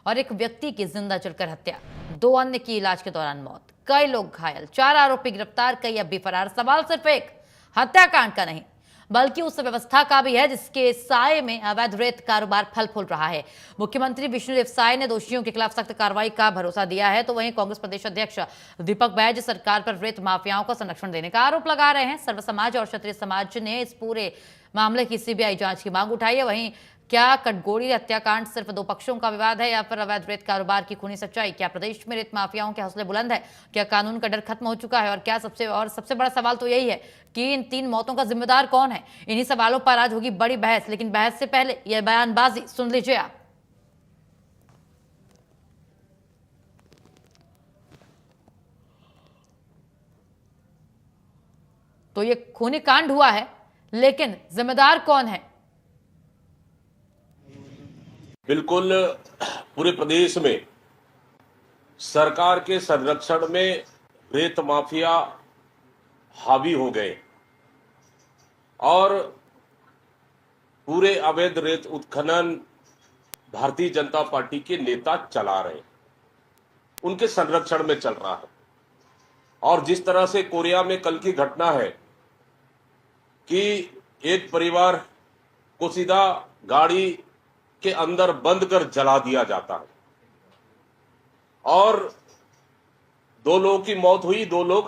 और एक व्यक्ति की जिंदा जलकर हत्या, 2 अन्य की इलाज के दौरान मौत, कई लोग घायल, 4 आरोपी गिरफ्तार, कई अब भी फरार। सवाल सिर्फ एक हत्याकांड का नहीं बल्कि उस व्यवस्था का भी है जिसके साये में अवैध रेत कारोबार फल फूल रहा है। मुख्यमंत्री विष्णुदेव साय ने दोषियों के खिलाफ सख्त कार्रवाई का भरोसा दिया है, तो वहीं कांग्रेस प्रदेश अध्यक्ष दीपक बैज सरकार पर रेत माफियाओं को संरक्षण देने का आरोप लगा रहे हैं। सर्व समाज और क्षत्रिय समाज ने इस पूरे मामले की सीबीआई जांच की मांग उठाई है। वहीं क्या कटघोरी हत्याकांड सिर्फ 2 पक्षों का विवाद है या फिर अवैध रेत कारोबार की खूनी सच्चाई? क्या प्रदेश में रेत माफियाओं के हौसले बुलंद है? क्या कानून का डर खत्म हो चुका है? और क्या सबसे बड़ा सवाल तो यही है कि इन 3 मौतों का जिम्मेदार कौन है? इन्हीं सवालों पर आज होगी बड़ी बहस, लेकिन बहस से पहले यह बयानबाजी सुन लीजिए आप। तो ये खूनी कांड हुआ है, लेकिन जिम्मेदार कौन है? बिल्कुल पूरे प्रदेश में सरकार के संरक्षण में रेत माफिया हावी हो गए और पूरे अवैध रेत उत्खनन भारतीय जनता पार्टी के नेता चला रहे, उनके संरक्षण में चल रहा है। और जिस तरह से कोरिया में कल की घटना है कि एक परिवार को सीधा गाड़ी के अंदर बंद कर जला दिया जाता है और 2 लोगों की मौत हुई, 2 लोग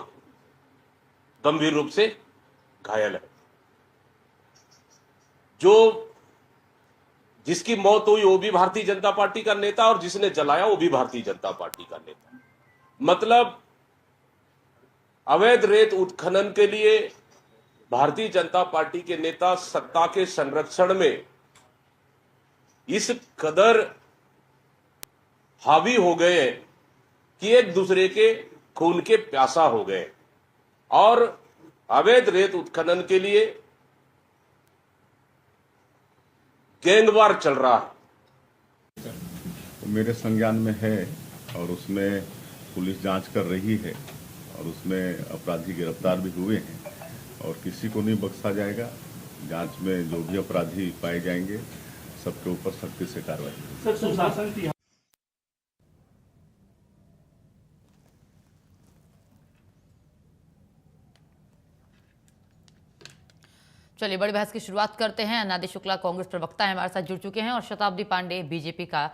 गंभीर रूप से घायल है। जिसकी मौत हुई वो भी भारतीय जनता पार्टी का नेता और जिसने जलाया वो भी भारतीय जनता पार्टी का नेता। मतलब अवैध रेत उत्खनन के लिए भारतीय जनता पार्टी के नेता सत्ता के संरक्षण में इस कदर हावी हो गए कि एक दूसरे के खून के प्यासा हो गए और अवैध रेत उत्खनन के लिए गैंगवार चल रहा है। मेरे संज्ञान में है और उसमें पुलिस जांच कर रही है और उसमें अपराधी गिरफ्तार भी हुए हैं और किसी को नहीं बख्शा जाएगा। जांच में जो भी अपराधी पाए जाएंगे सबके ऊपर सख्ती से कार्रवाई। सर, सुशासन की चलिए बड़ी बहस की शुरुआत करते हैं। अनादि शुक्ला कांग्रेस प्रवक्ता है, हमारे साथ जुड़ चुके हैं, और शताब्दी पांडे बीजेपी का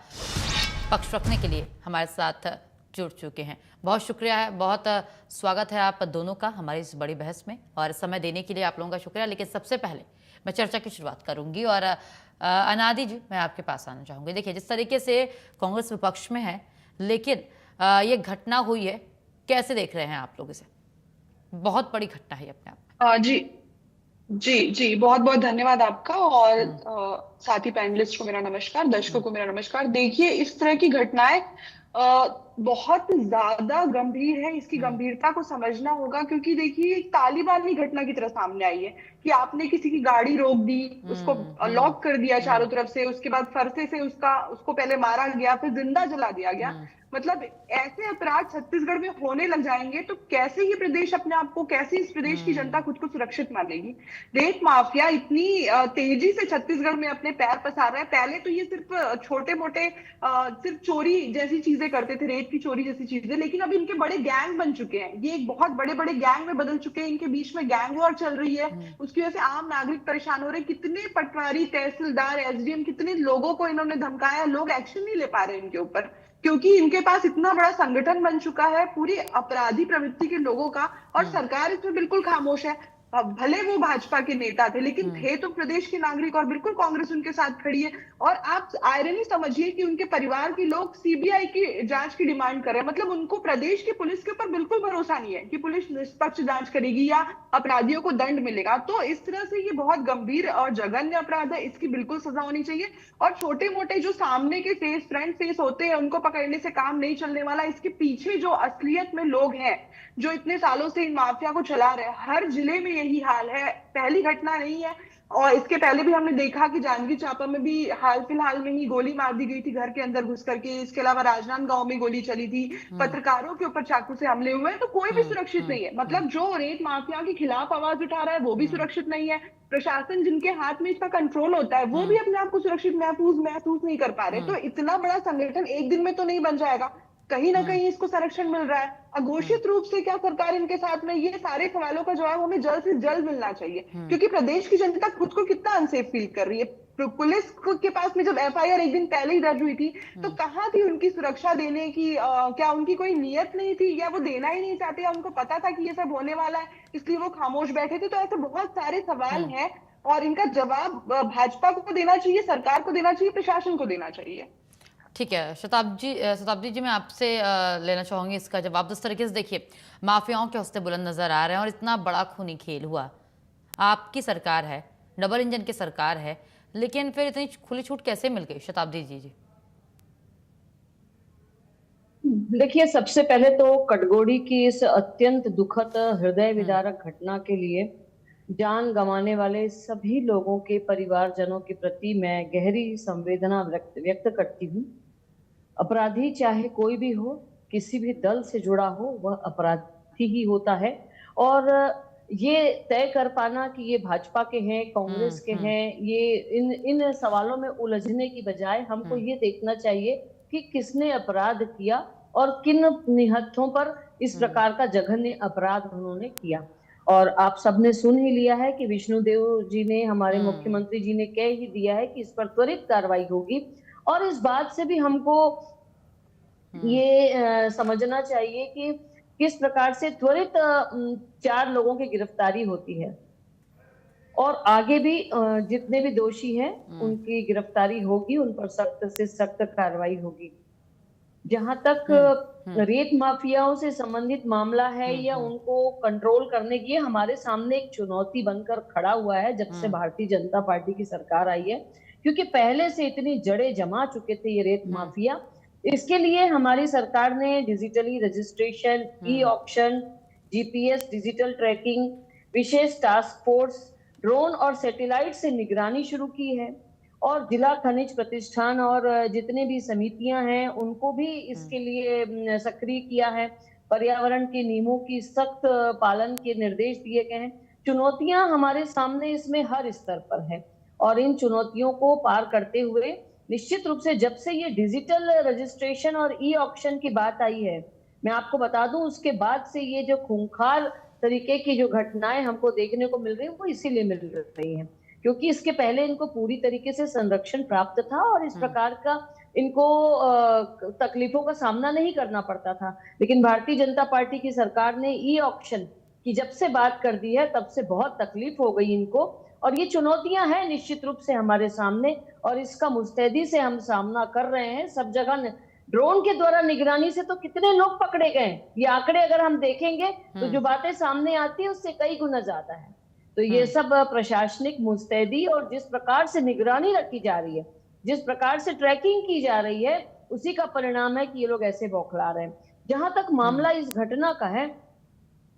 पक्ष रखने के लिए हमारे साथ जुड़ चुके हैं। बहुत शुक्रिया है, बहुत स्वागत है आप दोनों का हमारी इस बड़ी बहस में, और समय देने के लिए आप लोगों का शुक्रिया। लेकिन सबसे पहले मैं चर्चा की शुरुआत करूंगी और अनादि जी मैं आपके पास आना चाहूंगी। देखिए जिस तरीके से कांग्रेस विपक्ष में है, लेकिन ये घटना हुई है, कैसे देख रहे हैं आप लोग इसे? बहुत बड़ी घटना है अपने आप। जी जी जी, बहुत बहुत धन्यवाद आपका। और साथी पैनलिस्ट को मेरा नमस्कार, दर्शकों को मेरा नमस्कार। देखिए इस तरह की घटनाएं बहुत ज्यादा गंभीर है, इसकी गंभीरता को समझना होगा, क्योंकि देखिए एक तालिबानी घटना की तरह सामने आई है कि आपने किसी की गाड़ी रोक दी, उसको लॉक कर दिया चारों तरफ से, उसके बाद फरसे से उसको पहले मारा गया, फिर जिंदा जला दिया गया। मतलब ऐसे अपराध छत्तीसगढ़ में होने लग जाएंगे तो कैसे ये प्रदेश अपने आप को, कैसे इस प्रदेश की जनता खुद को सुरक्षित मानेगी? रेत माफिया इतनी तेजी से छत्तीसगढ़ में अपने पैर पसार रहा है। पहले तो ये सिर्फ छोटे मोटे सिर्फ चोरी जैसी चीजें करते थे, रेत की चोरी जैसी चीजें, लेकिन अब इनके बड़े गैंग बन चुके हैं। ये एक बहुत बड़े बड़े गैंग में बदल चुके हैं, इनके बीच में गैंग वॉर चल रही है। उसकी वजह से आम नागरिक परेशान हो रहे। कितने पटवारी, तहसीलदार, एसडीएम, कितने लोगों को इन्होंने धमकाया, लोग एक्शन नहीं ले पा रहे इनके ऊपर, क्योंकि इनके पास इतना बड़ा संगठन बन चुका है पूरी अपराधी प्रवृत्ति के लोगों का, और सरकार इसमें बिल्कुल खामोश है। भले वो भाजपा के नेता थे, लेकिन थे तो प्रदेश के नागरिक, और बिल्कुल कांग्रेस उनके साथ खड़ी है। और आप आयरनी समझिए कि उनके परिवार के लोग सीबीआई की जांच की डिमांड कर रहे हैं। मतलब उनको प्रदेश की पुलिस के ऊपर बिल्कुल भरोसा नहीं है कि पुलिस निष्पक्ष जांच करेगी या अपराधियों को दंड मिलेगा। तो इस तरह से ये बहुत गंभीर और जघन्य अपराध है, इसकी बिल्कुल सजा होनी चाहिए। और छोटे मोटे जो सामने के फेस, फ्रंट फेस होते हैं, उनको पकड़ने से काम नहीं चलने वाला। इसके पीछे जो असलियत में लोग हैं, जो इतने सालों से इन माफिया को चला रहे हैं, हर जिले में यही हाल है, पहली घटना नहीं है। और इसके पहले भी हमने देखा कि जांजगीर चांपा में भी हाल फिलहाल में ही गोली मार दी गई थी घर के अंदर घुस करके। इसके अलावा राजनांदगांव में गोली चली थी, पत्रकारों के ऊपर चाकू से हमले हुए हैं। तो कोई भी सुरक्षित नहीं है। मतलब जो रेत माफिया के खिलाफ आवाज उठा रहा है वो भी सुरक्षित नहीं है। प्रशासन जिनके हाथ में इसका कंट्रोल होता है वो भी अपने आप को सुरक्षित महसूस नहीं कर पा रहे। तो इतना बड़ा संगठन एक दिन में तो नहीं बन जाएगा, कहीं ना कहीं इसको संरक्षण मिल रहा है। अघोषित रूप से क्या सरकार इनके साथ में, ये सारे सवालों का जवाब हमें जल्द से जल्द मिलना चाहिए। क्योंकि प्रदेश की जनता खुद को कितना अनसेफ फील कर रही है। पुलिस के पास में जब एफआईआर एक दिन पहले ही दर्ज हुई थी तो कहाँ थी उनकी सुरक्षा देने की? क्या उनकी कोई नियत नहीं थी, या वो देना ही नहीं चाहते, या उनको पता था कि ये सब होने वाला है इसलिए वो खामोश बैठे थे? तो ऐसे बहुत सारे सवाल हैं और इनका जवाब भाजपा को देना चाहिए, सरकार को देना चाहिए, प्रशासन को देना चाहिए। ठीक है शताब्दी जी, मैं आपसे लेना चाहूंगी इसका जवाब। जिस तरीके से देखिए माफियाओं के हौसले बुलंद नजर आ रहे हैं और इतना बड़ा खूनी खेल हुआ, आपकी सरकार है, डबल इंजन की सरकार है, लेकिन फिर इतनी खुली छूट कैसे मिल गई? शताब्दी जी। देखिए, सबसे पहले तो कटघोरी की इस अत्यंत दुखद हृदय विदारक घटना के लिए जान गंवाने वाले सभी लोगों के परिवारजनों के प्रति मैं गहरी संवेदना व्यक्त करती हूँ। अपराधी चाहे कोई भी हो, किसी भी दल से जुड़ा हो, वह अपराधी ही होता है। और ये तय कर पाना कि ये भाजपा के हैं, कांग्रेस के हैं, ये इन सवालों में उलझने की बजाय हमको ये देखना चाहिए कि किसने अपराध किया और किन निहत्थों पर इस प्रकार का जघन्य अपराध उन्होंने किया। और आप सबने सुन ही लिया है कि विष्णुदेव जी ने, हमारे मुख्यमंत्री जी ने कह ही दिया है कि इस पर त्वरित कार्रवाई होगी। और इस बात से भी हमको ये समझना चाहिए कि किस प्रकार से त्वरित 4 लोगों की गिरफ्तारी होती है और आगे भी जितने भी दोषी हैं उनकी गिरफ्तारी होगी, उन पर सख्त से सख्त कार्रवाई होगी। जहां तक रेत माफियाओं से संबंधित मामला है या उनको कंट्रोल करने की, हमारे सामने एक चुनौती बनकर खड़ा हुआ है जब से भारतीय जनता पार्टी की सरकार आई है। क्योंकि पहले से इतनी जड़ें जमा चुके थे ये रेत माफिया। इसके लिए हमारी सरकार ने digitally registration, e auction, GPS digital tracking, विशेष टास्क फोर्स, ड्रोन और सैटेलाइट से निगरानी शुरू की है। और जिला खनिज प्रतिष्ठान और जितने भी समितियां हैं उनको भी इसके लिए सक्रिय किया है। पर्यावरण के नियमों की सख्त पालन के निर्देश दिए गए हैं। चुनौतियां हमारे सामने इसमें हर स्तर पर है और इन चुनौतियों को पार करते हुए निश्चित रूप से जब से ये डिजिटल रजिस्ट्रेशन और ई ऑक्शन की बात आई है, मैं आपको बता दूं, उसके बाद से ये जो खूंखार तरीके की जो घटनाएं हमको देखने को मिल रही है वो इसीलिए मिल रही हैं क्योंकि इसके पहले इनको पूरी तरीके से संरक्षण प्राप्त था और इस प्रकार का इनको तकलीफों का सामना नहीं करना पड़ता था। लेकिन भारतीय जनता पार्टी की सरकार ने ई ऑक्शन की जब से बात कर दी है तब से बहुत तकलीफ हो गई इनको और ये चुनौतियां हैं निश्चित रूप से हमारे सामने और इसका मुस्तैदी से हम सामना कर रहे हैं। सब जगह ड्रोन के द्वारा निगरानी से तो कितने लोग पकड़े गए, ये आंकड़े अगर हम देखेंगे तो जो बातें सामने आती है उससे कई गुना ज्यादा है। तो ये सब प्रशासनिक मुस्तैदी और जिस प्रकार से निगरानी रखी जा रही है, जिस प्रकार से ट्रैकिंग की जा रही है, उसी का परिणाम है कि ये लोग ऐसे बौखला रहे हैं। जहां तक मामला इस घटना का है,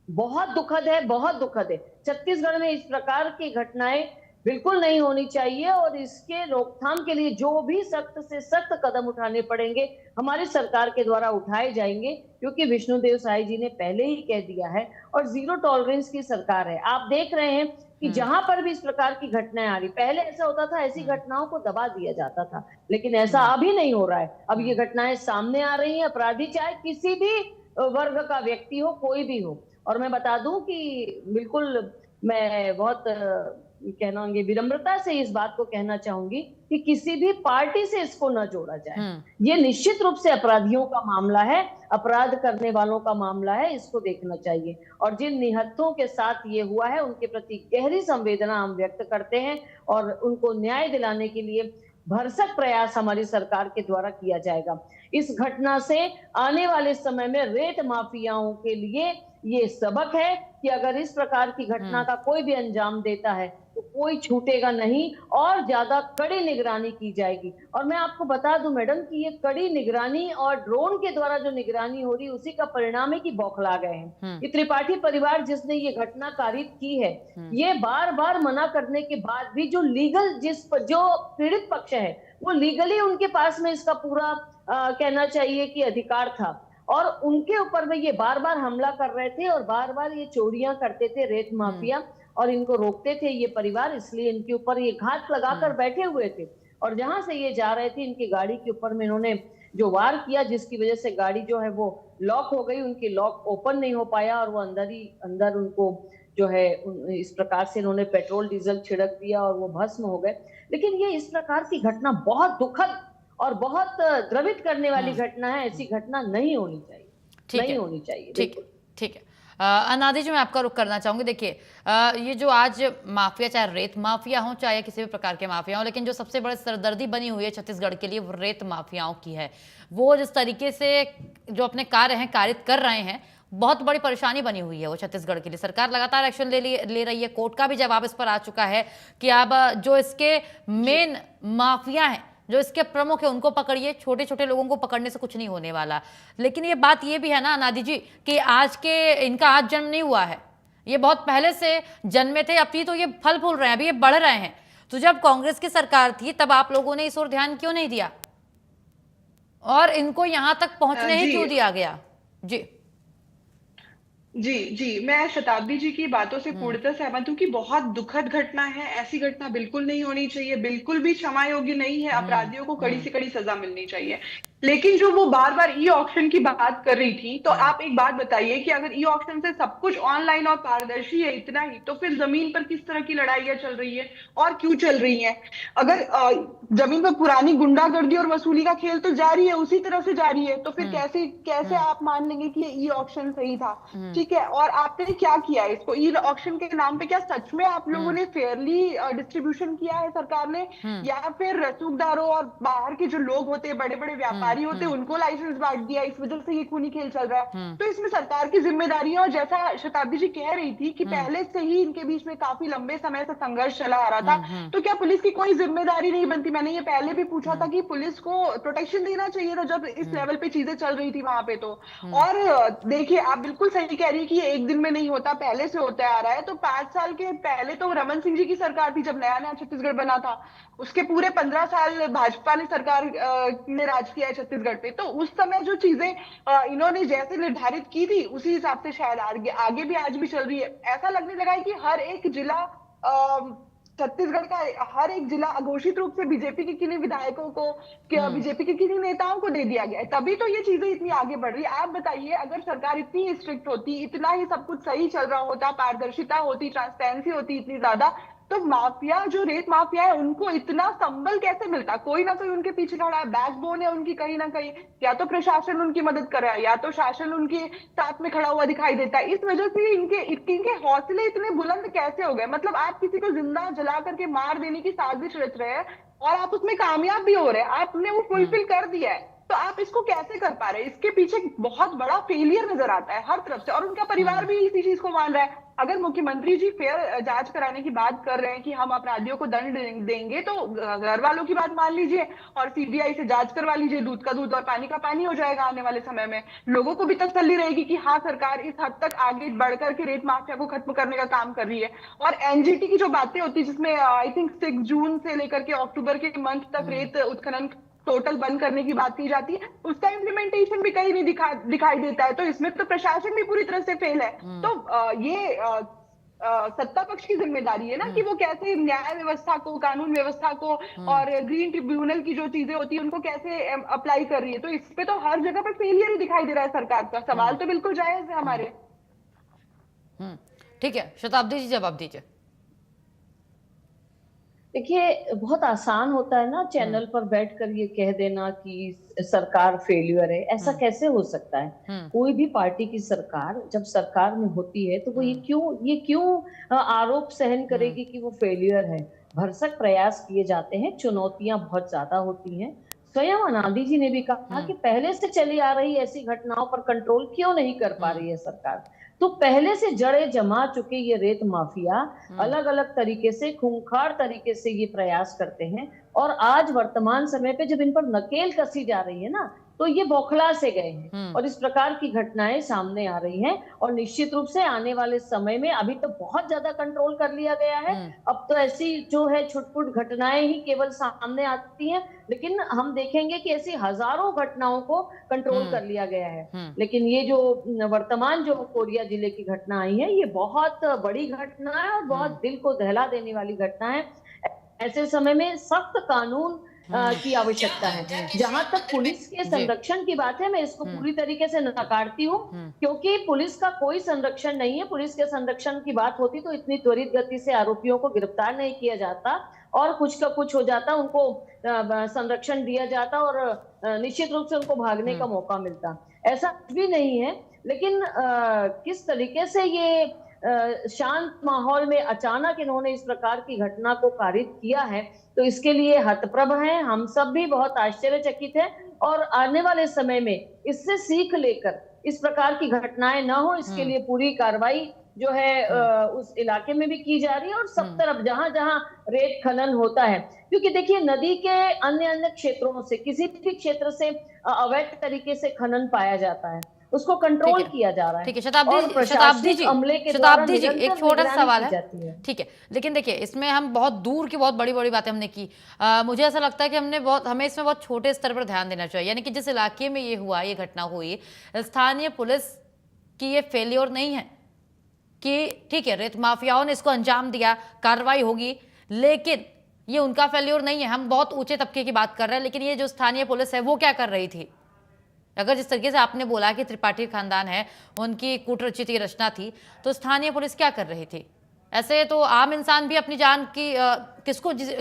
बहुत दुखद है, बहुत दुखद है। छत्तीसगढ़ में इस प्रकार की घटनाएं बिल्कुल नहीं होनी चाहिए और इसके रोकथाम के लिए जो भी सख्त से सख्त कदम उठाने पड़ेंगे हमारी सरकार के द्वारा उठाए जाएंगे क्योंकि विष्णुदेव साय जी ने पहले ही कह दिया है और जीरो टॉलरेंस की सरकार है। आप देख रहे हैं कि जहां पर भी इस प्रकार की घटनाएं आ रही, पहले ऐसा होता था ऐसी घटनाओं को दबा दिया जाता था, लेकिन ऐसा अभी नहीं हो रहा है। अब ये घटनाएं सामने आ रही हैं, अपराधी चाहे किसी भी वर्ग का व्यक्ति हो, कोई भी हो। और मैं बता दूं कि बिल्कुल मैं बहुत कहना विनम्रता से इस बात को कहना चाहूंगी कि किसी भी पार्टी से इसको न जोड़ा जाए। ये निश्चित रूप से अपराधियों का मामला है, अपराध करने वालों का मामला है, इसको देखना चाहिए। और जिन निहत्थों के साथ ये हुआ है उनके प्रति गहरी संवेदना हम व्यक्त करते हैं और उनको न्याय दिलाने के लिए भरसक प्रयास हमारी सरकार के द्वारा किया जाएगा। इस घटना से आने वाले समय में रेत माफियाओं के लिए ये सबक है कि अगर इस प्रकार की घटना का कोई भी अंजाम देता है कोई छूटेगा नहीं और ज्यादा कड़ी निगरानी की जाएगी। और मैं आपको बता दूं मैडम कि ये कड़ी निगरानी और ड्रोन के द्वारा जो निगरानी हो रही है उसी का परिणाम है कि बौखला गए हैं। ये त्रिपाठी परिवार जिसने ये घटना कारित की है, ये बार बार मना करने के बाद भी जो पीड़ित पक्ष है वो लीगली उनके पास में इसका पूरा कहना चाहिए कि अधिकार था, और उनके ऊपर में ये बार बार हमला कर रहे थे और बार बार ये चोरियां करते थे रेत माफिया, और इनको रोकते थे ये परिवार, इसलिए इनके ऊपर ये घात लगाकर बैठे हुए थे। और जहां से ये जा रहे थे इनकी गाड़ी के ऊपर में इन्होंने जो वार किया, जिसकी वजह से गाड़ी जो है वो लॉक हो गई, उनकी लॉक ओपन नहीं हो पाया और वो अंदर उनको जो है इस प्रकार से इन्होंने पेट्रोल डीजल छिड़क दिया और वो भस्म हो गए। लेकिन ये इस प्रकार की घटना बहुत दुखद और बहुत द्रवित करने वाली घटना है। ऐसी घटना नहीं होनी चाहिए, नहीं होनी चाहिए। ठीक है। अनादि जी, मैं आपका रुख करना चाहूंगी। देखिए, ये जो आज माफिया, चाहे रेत माफिया हो चाहे किसी भी प्रकार के माफिया हो, लेकिन जो सबसे बड़ी सरदर्दी बनी हुई है छत्तीसगढ़ के लिए वो रेत माफियाओं की है। वो जिस तरीके से जो अपने कार्य हैं कारित कर रहे हैं, बहुत बड़ी परेशानी बनी हुई है वो छत्तीसगढ़ के लिए। सरकार लगातार एक्शन ले रही है, कोर्ट का भी जवाब इस पर आ चुका है कि अब जो इसके मेन माफिया हैं, जो इसके प्रमुख है, उनको पकड़िए, छोटे छोटे लोगों को पकड़ने से कुछ नहीं होने वाला। लेकिन ये बात ये भी है ना अनादि जी कि इनका आज जन्म नहीं हुआ है, ये बहुत पहले से जन्मे थे, अब तो ये फल फूल रहे हैं, अभी ये बढ़ रहे हैं। तो जब कांग्रेस की सरकार थी तब आप लोगों ने इस ओर ध्यान क्यों नहीं दिया और इनको यहां तक पहुंचने ही क्यों दिया गया? जी, मैं शताब्दी जी की बातों से पूर्णतः सहमत हूँ कि बहुत दुखद घटना है। ऐसी घटना बिल्कुल नहीं होनी चाहिए, बिल्कुल भी क्षमा योग्य नहीं है। अपराधियों को कड़ी से कड़ी सजा मिलनी चाहिए। लेकिन जो वो बार बार ई ऑक्शन की बात कर रही थी, तो आप एक बात बताइए कि अगर ई ऑक्शन से सब कुछ ऑनलाइन और पारदर्शी है इतना ही, तो फिर जमीन पर किस तरह की लड़ाइयां चल रही है और क्यों चल रही है? अगर जमीन पर पुरानी गुंडागर्दी और वसूली का खेल तो जारी है, उसी तरह से जारी है, तो फिर कैसे आप मान लेंगे कि ये ई ऑक्शन सही था? ठीक है, और आपने क्या किया इसको ई ऑक्शन के नाम पे? क्या सच में आप लोगों ने फेयरली डिस्ट्रीब्यूशन किया है सरकार ने, या फिर रसूखदारों और बाहर के जो लोग होते हैं, बड़े बड़े व्यापारी होते हैं, उनको लाइसेंस बांट दिया, इस वजह से ये खूनी खेल चल रहा है? तो इसमें सरकार की जिम्मेदारी है। और जैसा शताब्दी जी कह रही थी कि पहले से ही इनके बीच में काफी लंबे समय से संघर्ष चला आ रहा था, तो क्या पुलिस की कोई जिम्मेदारी नहीं बनती? मैंने ये पहले भी पूछा था कि पुलिस को प्रोटेक्शन देना चाहिए था जब इस लेवल पे चीजें चल रही थी वहां पे। तो और देखिए, आप बिल्कुल सही कह रही है कि ये एक दिन में नहीं होता, पहले से होता आ रहा है। तो 5 साल के पहले तो रमन सिंह जी की सरकार थी जब नया नया छत्तीसगढ़ बना था, उसके पूरे 15 साल भाजपा ने सरकार ने राज किया है छत्तीसगढ़ पे। तो उस समय जो चीजें इन्होंने जैसे निर्धारित की थी उसी हिसाब से शायद आगे भी आज भी चल रही है। ऐसा लगने लगा है कि हर एक जिला छत्तीसगढ़ का हर एक जिला अघोषित रूप से बीजेपी के किन्हीं विधायकों को, बीजेपी के किन्हीं नेताओं को दे दिया गया है, तभी तो ये चीजें इतनी आगे बढ़ रही है। आप बताइए, अगर सरकार इतनी स्ट्रिक्ट होती, इतना ही सब कुछ सही चल रहा होता, पारदर्शिता होती, ट्रांसपेरेंसी होती इतनी ज्यादा, तो माफिया, जो रेत माफिया है, उनको इतना संबल कैसे मिलता? कोई ना कोई उनके पीछे खड़ा है, बैकबोन है उनकी कहीं ना कहीं। या तो प्रशासन उनकी मदद कर रहा है, या तो शासन उनके साथ में खड़ा हुआ दिखाई देता है। इस वजह से इनके हौसले इतने बुलंद कैसे हो गए? मतलब आप किसी को जिंदा जला करके मार देने की साजिश रच रहे हैं और आप उसमें कामयाब भी हो रहे हैं, आपने वो फुलफिल कर दिया है, तो आप इसको कैसे कर पा रहे हैं? इसके पीछे बहुत बड़ा फेलियर नजर आता है हर तरफ से, और उनका परिवार भी इसी चीज को मान रहा है। अगर मुख्यमंत्री जी फेयर जांच कराने की बात कर रहे हैं कि हम अपराधियों को दंड देंगे, तो घर वालों की बात मान लीजिए और सीबीआई से जांच करवा लीजिए, दूध का दूध और पानी का पानी हो जाएगा आने वाले समय में। लोगों को भी तसल्ली रहेगी कि हाँ, सरकार इस हद तक आगे बढ़कर के रेत माफिया को खत्म करने का काम कर रही है। और एनजीटी की जो बातें होती है, जिसमें आई थिंक 6 जून से लेकर के अक्टूबर के मंथ तक रेत उत्खनन टोटल बंद करने की बात की जाती है, उसका इम्प्लीमेंटेशन भी कहीं नहीं दिखाई देता है। तो इसमें तो प्रशासन भी पूरी तरह से फेल है। तो ये सत्ता पक्ष की जिम्मेदारी है ना कि वो कैसे न्याय व्यवस्था को, कानून व्यवस्था को और ग्रीन ट्रिब्यूनल की जो चीजें होती है उनको कैसे अप्लाई कर रही है। तो इस पे तो हर जगह पर फेलियर ही दिखाई दे रहा है सरकार का। सवाल तो बिल्कुल जायज है हमारे। ठीक है, शताब्दी जी जवाब दीजिए। देखिए, बहुत आसान होता है ना चैनल पर बैठकर ये कह देना कि सरकार फेलियर है। ऐसा कैसे हो सकता है? कोई भी पार्टी की सरकार जब सरकार में होती है तो वो ये क्यों आरोप सहन करेगी कि वो फेलियर है? भरसक प्रयास किए जाते हैं, चुनौतियां बहुत ज्यादा होती हैं, स्वयं अनादि जी ने भी कहा कि पहले से चली आ रही ऐसी घटनाओं पर कंट्रोल क्यों नहीं कर पा रही है सरकार। तो पहले से जड़े जमा चुके ये रेत माफिया अलग अलग तरीके से, खूंखार तरीके से ये प्रयास करते हैं, और आज वर्तमान समय पे जब इन पर नकेल कसी जा रही है ना, तो ये बौखला से गए हैं और इस प्रकार की घटनाएं सामने आ रही हैं। और निश्चित रूप से आने वाले समय में, अभी तो बहुत ज्यादा कंट्रोल कर लिया गया है, अब तो ऐसी जो है छुटपुट घटनाएं ही केवल सामने आती हैं, लेकिन हम देखेंगे कि ऐसी हजारों घटनाओं को कंट्रोल कर लिया गया है। लेकिन ये जो वर्तमान जो कोरिया जिले की घटना आई है, ये बहुत बड़ी घटना है और बहुत दिल को दहला देने वाली घटना है। ऐसे समय में सख्त कानून की आवश्यकता है। जहां तक पुलिस के संरक्षण की बात है, मैं इसको पूरी तरीके से नकारती हूँ, क्योंकि पुलिस का कोई संरक्षण नहीं है। पुलिस के संरक्षण की बात होती तो इतनी त्वरित गति से आरोपियों को गिरफ्तार नहीं किया जाता और कुछ का कुछ हो जाता, उनको संरक्षण दिया जाता और निश्चित रूप से उनको भागने का मौका मिलता। ऐसा कुछ भी नहीं है। लेकिन किस तरीके से ये शांत माहौल में अचानक इन्होंने इस प्रकार की घटना को कारित किया है, तो इसके लिए हतप्रभ हैं। हम सब भी बहुत आश्चर्यचकित हैं और आने वाले समय में इससे सीख लेकर इस प्रकार की घटनाएं न हो, इसके लिए पूरी कार्रवाई जो है उस इलाके में भी की जा रही है और सब तरफ जहां जहां रेत खनन होता है। क्योंकि देखिए, नदी के अन्य अन्य क्षेत्रों से, किसी भी क्षेत्र से अवैध तरीके से खनन पाया जाता है, उसको कंट्रोल किया जा रहा है। ठीक है, शताब्दी जी एक छोटा सा सवाल है। ठीक है, लेकिन देखिए, इसमें हम बहुत दूर की बहुत बड़ी बड़ी बातें हमने की। मुझे ऐसा लगता है कि हमें इसमें बहुत छोटे स्तर पर ध्यान देना चाहिए। यानी कि जिस इलाके में ये हुआ, ये घटना हुई, स्थानीय पुलिस की ये फेल्योर नहीं है कि ठीक है, रेत माफियाओं ने इसको अंजाम दिया, कार्रवाई होगी, लेकिन ये उनका फेल्योर नहीं है। हम बहुत ऊंचे तबके की बात कर रहे हैं, लेकिन ये जो स्थानीय पुलिस है वो क्या कर रही थी? अगर जिस तरीके से आपने बोला कि त्रिपाठी खानदान है, उनकी कूटरचित की रचना थी, तो स्थानीय पुलिस क्या कर रही थी? ऐसे तो आम इंसान भी अपनी जान की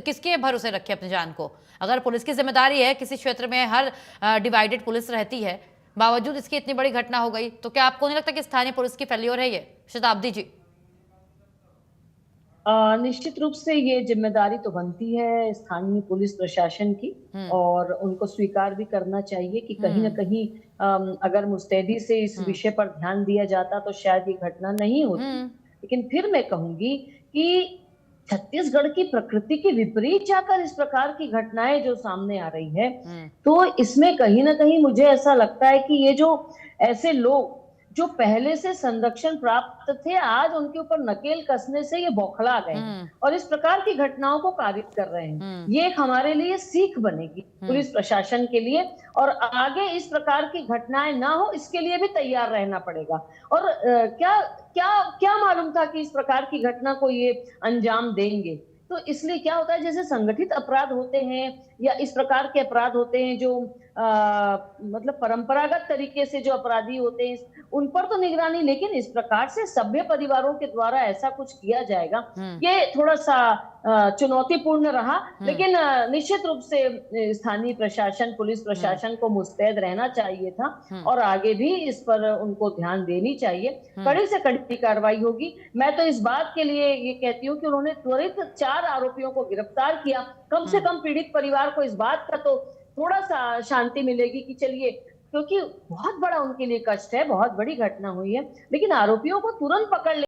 किसके भरोसे रखे अपनी जान को? अगर पुलिस की जिम्मेदारी है, किसी क्षेत्र में हर डिवाइडेड पुलिस रहती है, बावजूद इसकी इतनी बड़ी घटना हो गई, तो क्या आपको नहीं लगता कि स्थानीय पुलिस की फेल्योर है ये? शताब्दी जी। निश्चित रूप से ये जिम्मेदारी तो बनती है स्थानीय पुलिस प्रशासन की, और उनको स्वीकार भी करना चाहिए कि कहीं ना कहीं अगर मुस्तैदी से इस विषय पर ध्यान दिया जाता तो शायद ये घटना नहीं होती। लेकिन फिर मैं कहूंगी कि छत्तीसगढ़ की प्रकृति के विपरीत जाकर इस प्रकार की घटनाएं जो सामने आ रही है, तो इसमें कहीं ना कहीं मुझे ऐसा लगता है कि ये जो ऐसे लोग जो पहले से संरक्षण प्राप्त थे, आज उनके ऊपर नकेल कसने से ये बौखला गए और इस प्रकार की घटनाओं को कारित कर रहे हैं। ये एक हमारे लिए सीख बनेगी पुलिस प्रशासन के लिए, और आगे इस प्रकार की घटनाएं ना हो, इसके लिए भी तैयार रहना पड़ेगा। और क्या क्या क्या मालूम था कि इस प्रकार की घटना को ये अंजाम देंगे? तो इसलिए क्या होता है, जैसे संगठित अपराध होते हैं या इस प्रकार के अपराध होते हैं जो मतलब परंपरागत तरीके से जो अपराधी होते हैं, उन पर तो निगरानी, लेकिन इस प्रकार से सभ्य परिवारों के द्वारा ऐसा कुछ किया जाएगा, ये थोड़ा सा चुनौतीपूर्ण रहा। लेकिन निश्चित रूप से स्थानीय प्रशासन, पुलिस प्रशासन को मुस्तैद रहना चाहिए था और आगे भी इस पर उनको ध्यान देनी चाहिए। कड़ी से कड़ी कार्रवाई होगी। मैं तो इस बात के लिए ये कहती हूँ कि उन्होंने त्वरित 4 आरोपियों को गिरफ्तार किया, कम से कम पीड़ित परिवार को इस बात का तो थोड़ा सा शांति मिलेगी कि चलिए, क्योंकि बहुत बड़ा उनके लिए कष्ट है, बहुत बड़ी घटना हुई है, लेकिन आरोपियों को तुरंत पकड़